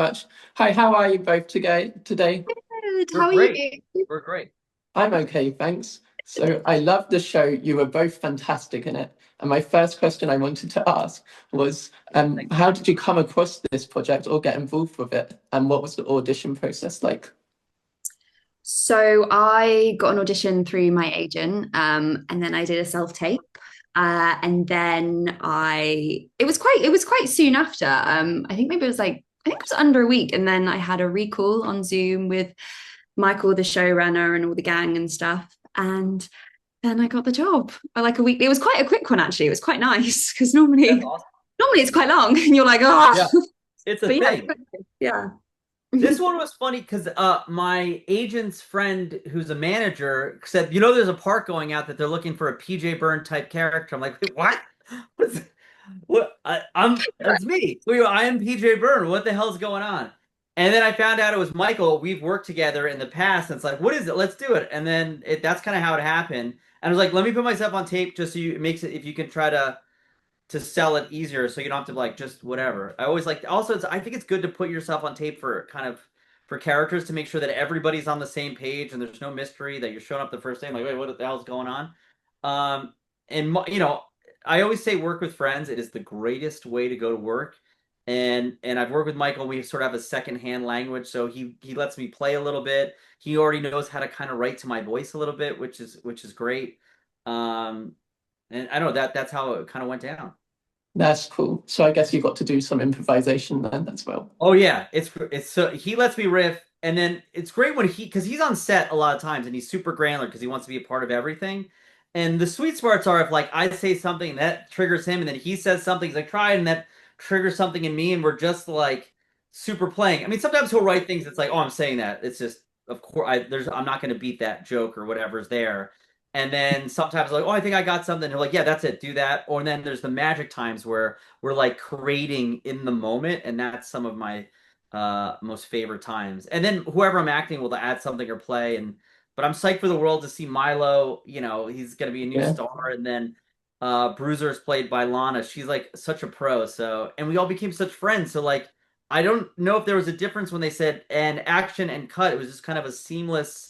Much. Hi, how are you both today? Good. We're How are great. you? We're great. I'm okay, thanks. So I love the show. You were both fantastic in it. And my first question I wanted to ask was, Thanks. how did you come across this project or get involved with it? And what was the audition process like? So I got an audition through my agent, and then I did a self-tape. And then it was quite soon after. I think maybe it was I think it was under a week. And then I had a recall on Zoom with Michael, the showrunner, and all the gang and stuff. And then I got the job by like a week. It was quite a quick one, actually. It was quite nice because That's normally awesome. normally it's quite long and you're like, oh, Yeah, it's a but yeah, thing. yeah. This one was funny because my agent's friend, who's a manager, said, there's a part going out that they're looking for a P.J.Byrne type character. I'm like, wait, what? What's what? That's me. I am P.J.Byrne. What the hell's going on? And then I found out it was Michael. We've worked together in the past, and it's like, what is it? Let's do it. And then that's kind of how it happened. And I was like, let me put myself on tape just so it makes it if you can try to sell it easier so you don't have to like just whatever. I always like also I think it's good to put yourself on tape for kind of for characters to make sure that everybody's on the same page and there's no mystery that you're showing up the first day like wait, what the hell's going on? And I always say work with friends. It is the greatest way to go to work. And I've worked with Michael. We sort of have a second-hand language, so he lets me play a little bit. He already knows how to kind of write to my voice a little bit, which is great. Um, and I don't know that's how it kind of went down. That's cool. So I guess you got to do some improvisation then as well. Oh yeah, it's so he lets me riff, and then it's great when because he's on set a lot of times, and he's super granular because he wants to be a part of everything. And the sweet spots are if like I say something that triggers him, and then he says something, he's like try it, and that triggers something in me, and we're just like super playing. I mean, sometimes he'll write things. It's like, oh, I'm saying that. It's just of course I'm not going to beat that joke or whatever's there. And then sometimes like, oh, I think I got something. They're like, yeah, that's it. Do that. Or then there's the magic times where we're like creating in the moment, and that's some of my most favorite times. And then whoever I'm acting will add something or play. And but I'm psyched for the world to see Milo. He's gonna be a new Yeah. star. And then Bruiser is played by Lana. She's like such a pro. So and we all became such friends. So like I don't know if there was a difference when they said and action and cut. It was just kind of a seamless.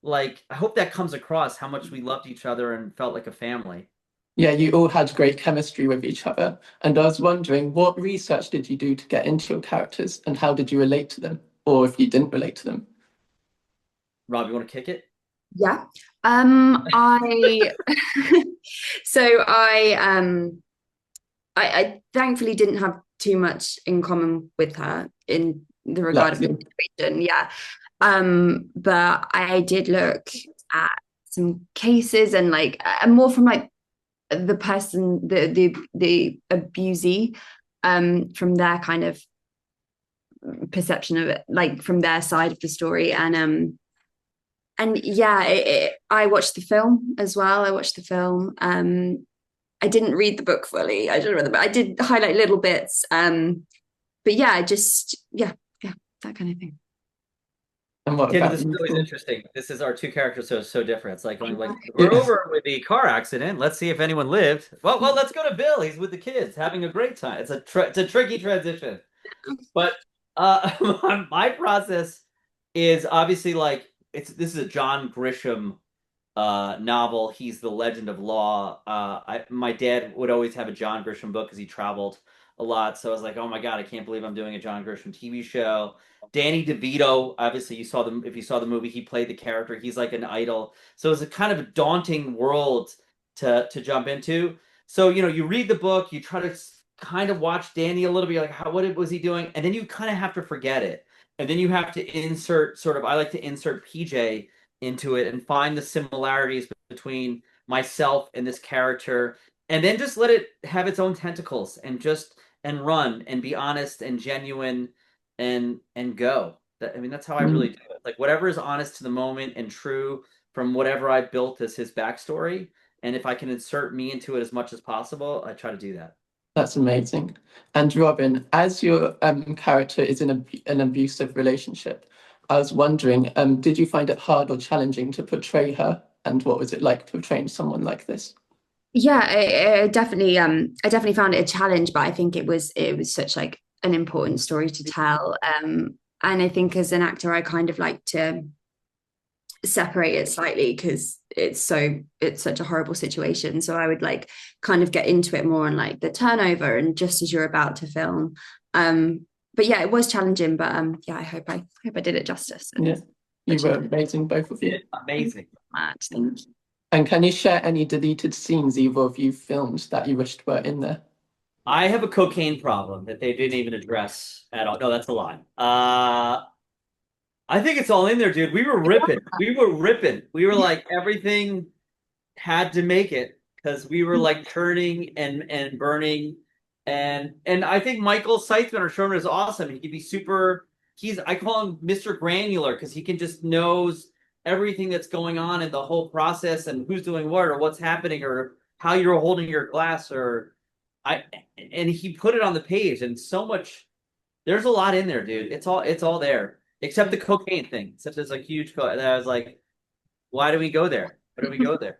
Like I hope that comes across how much we loved each other and felt like a family. Yeah, you all had great chemistry with each other. And I was wondering, what research did you do to get into your characters and how did you relate to them? Or if you didn't relate to them? Rob, you want to kick it? Yeah. I so I thankfully didn't have too much in common with her in the regard of the Luckily. situation. Yeah. But I did look at some cases and like and more from like the person, the abusee, from their kind of perception of it, like from their side of the story. And yeah, I watched the film as well. I watched the film. I didn't read the book fully. I don't remember, but I did highlight little bits. But yeah, just yeah, that kind of thing. And what Tim, about this you, really is Paul? interesting. This is our two characters so different. It's like going like we're over with the car accident. Let's see if anyone lived. Well, let's go to Bill. He's with the kids, having a great time. It's a tricky transition. But my process is obviously like this is a John Grisham novel. He's the Legend of Law. My dad would always have a John Grisham book because he traveled a lot. So I was like, oh my God, I can't believe I'm doing a John Grisham TV show. Danny DeVito, obviously you saw the if you saw the movie, he played the character. He's like an idol. So it's a kind of a daunting world to jump into. So you read the book, you try to kind of watch Danny a little bit, like what was he doing, and then you kind of have to forget it, and then you have to insert sort of. I like to insert PJ into it and find the similarities between myself and this character, and then just let it have its own tentacles and run and be honest and genuine and go. I mean, that's how I really do it. Like whatever is honest to the moment and true from whatever I built as his backstory. And if I can insert me into it as much as possible, I try to do that. That's amazing. And Robin, as your character is in an abusive relationship, I was wondering, did you find it hard or challenging to portray her? And what was it like portraying someone like this? Yeah, I definitely found it a challenge, but I think it was such like an important story to tell. And I think as an actor, I kind of like to separate it slightly because it's such a horrible situation. So I would like kind of get into it more on like the turnover and just as you're about to film. But yeah, it was challenging, but yeah, I hope I did it justice. Yeah, you were amazing, both of you. Amazing. Thank you. And can you share any deleted scenes either of you filmed that you wished were in there? I have a cocaine problem that they didn't even address at all. No, that's a lie. I think it's all in there, dude. We were ripping. We were like, everything had to make it because we were like turning and burning. And I think Michael Seitzman, our showrunner, is awesome. He can be super, I call him Mr. Granular because he can just knows everything that's going on in the whole process and who's doing what or what's happening or how you're holding your glass and he put it on the page and so much, there's a lot in there, dude. It's all there. Except the cocaine thing. Except there's a huge and I was like, why do we go there? Why do we go there?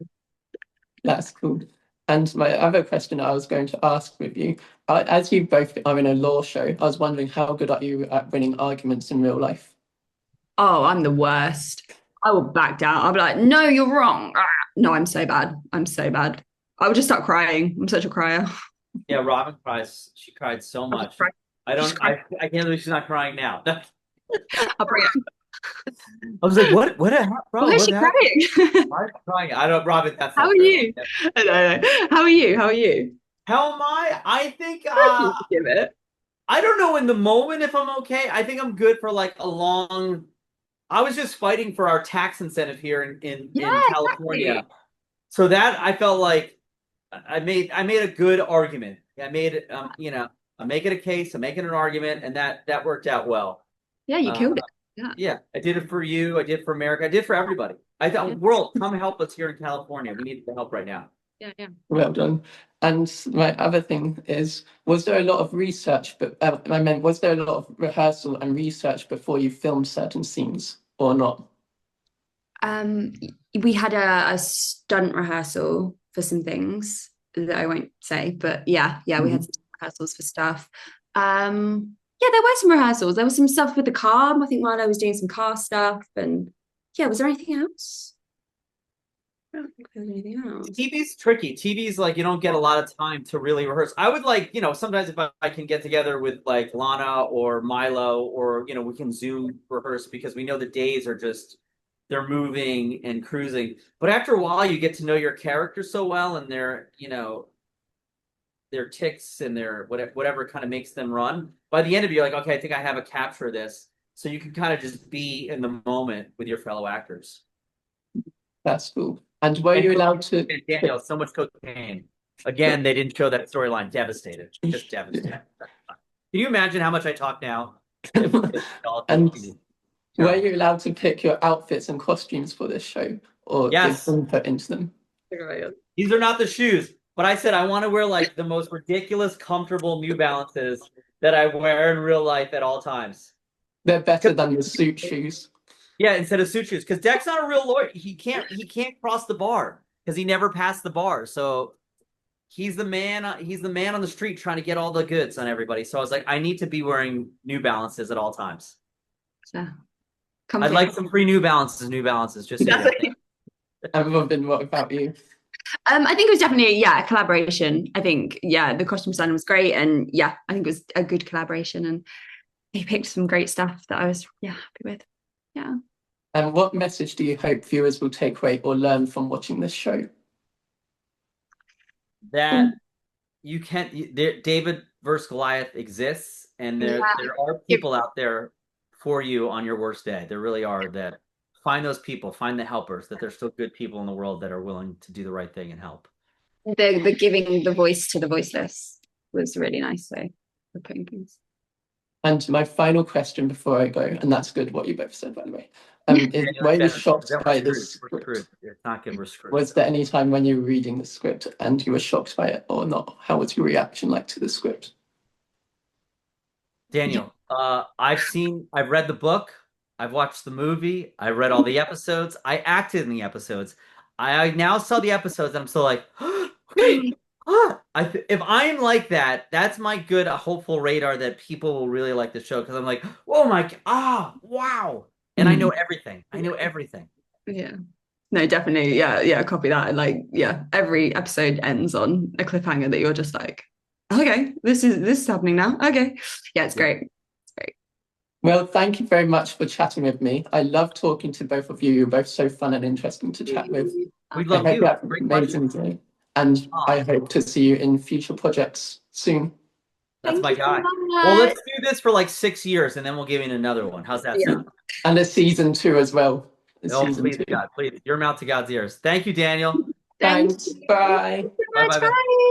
That's cool. And my other question I was going to ask with you, as you both are in a law show, I was wondering how good are you at winning arguments in real life? Oh, I'm the worst. I will back down. I'll be like, no, you're wrong. No, I'm so bad. I would just start crying. I'm such a crier. Yeah, Robyn cries. She cried so much. I can't believe she's not crying now. I'll bring it. I was like, what? Why is she crying? Why is she crying? I don't, Robyn. That's how are you? No. How are you? How am I? I think give it. I don't know in the moment if I'm okay. I think I'm good for like a long. I was just fighting for our tax incentive here in California, exactly. So that I felt like I made a good argument. I made it. I'm making a case. I'm making an argument, and that worked out well. Yeah, you killed it. Yeah, I did it for you. I did it for America. I did it for everybody. I thought, world, come help us here in California. We need the help right now. Yeah. Well done. And my other thing is, was there a lot of research? But was there a lot of rehearsal and research before you filmed certain scenes, or not? We had a stunt rehearsal for some things that I won't say, but yeah, we had some rehearsals for stuff. Yeah, there were some rehearsals. There was some stuff with the car. I think Milo was doing some car stuff. And yeah, was there anything else? I don't think there was anything else. TV's tricky. TV's like, you don't get a lot of time to really rehearse. I would like, sometimes if I can get together with like Lana or Milo or, we can Zoom rehearse because we know the days are just, they're moving and cruising. But after a while, you get to know your character so well and their ticks and their whatever kind of makes them run. By the end of it, you're like, okay, I think I have a capture of this. So you can kind of just be in the moment with your fellow actors. That's cool. And were you allowed to... Daniel, so much cocaine. Again, they didn't show that storyline. Devastated. Just devastated. Can you imagine how much I talk now? And were you allowed to pick your outfits and costumes for this show? Or yes. Input into them? These are not the shoes. But I said I want to wear like the most ridiculous, comfortable New Balances that I wear in real life at all times. They're better than the suit shoes. Yeah, instead of suit shoes. Because Deck's not a real lawyer. He can't cross the bar because he never passed the bar. So he's the man on the street trying to get all the goods on everybody. So I was like, I need to be wearing New Balances at all times. Yeah. I'd like some free New Balances, just so you know. And Robyn, what about you? I think it was definitely a collaboration. I think the costume design was great, and I think it was a good collaboration, and he picked some great stuff that I was happy with. Yeah. And what message do you hope viewers will take away or learn from watching this show? That you can't. David versus Goliath exists, and there are people out there for you on your worst day. There really are. That find those people, find the helpers. That there's still good people in the world that are willing to do the right thing and help. The giving the voice to the voiceless was a really nice way of putting things. And my final question before I go, and that's good what you both said, by the way, is were you shocked by this script? It's not good, we're screwed. Was there any time when you were reading the script and you were shocked by it or not? How was your reaction like to the script? Daniel, I've read the book, I've watched the movie, I read all the episodes, I acted in the episodes. I now saw the episodes and I'm still like, okay, If I'm like that, that's my good hopeful radar that people will really like the show because I'm like, oh my, wow, and I know everything. I know everything. Yeah. No, definitely. Yeah, copy that. And like, yeah, every episode ends on a cliffhanger that you're just like, okay, this is happening now. Okay. Yeah, it's great. It's great. Well, thank you very much for chatting with me. I love talking to both of you. You're both so fun and interesting to chat with. We I love hope you. you have an Great amazing day. And Aw. I hope to see you in future projects soon. That's Thank my you so guy. much. Well, let's do this for like 6 years and then we'll give you another one. How's that Yeah. sound? And a season 2 as well. Oh, please, God, please. Your mouth to God's ears. Thank you, Daniel. Thank Thanks. you. Bye. Thank you so Bye, much. bye, bye. Bye.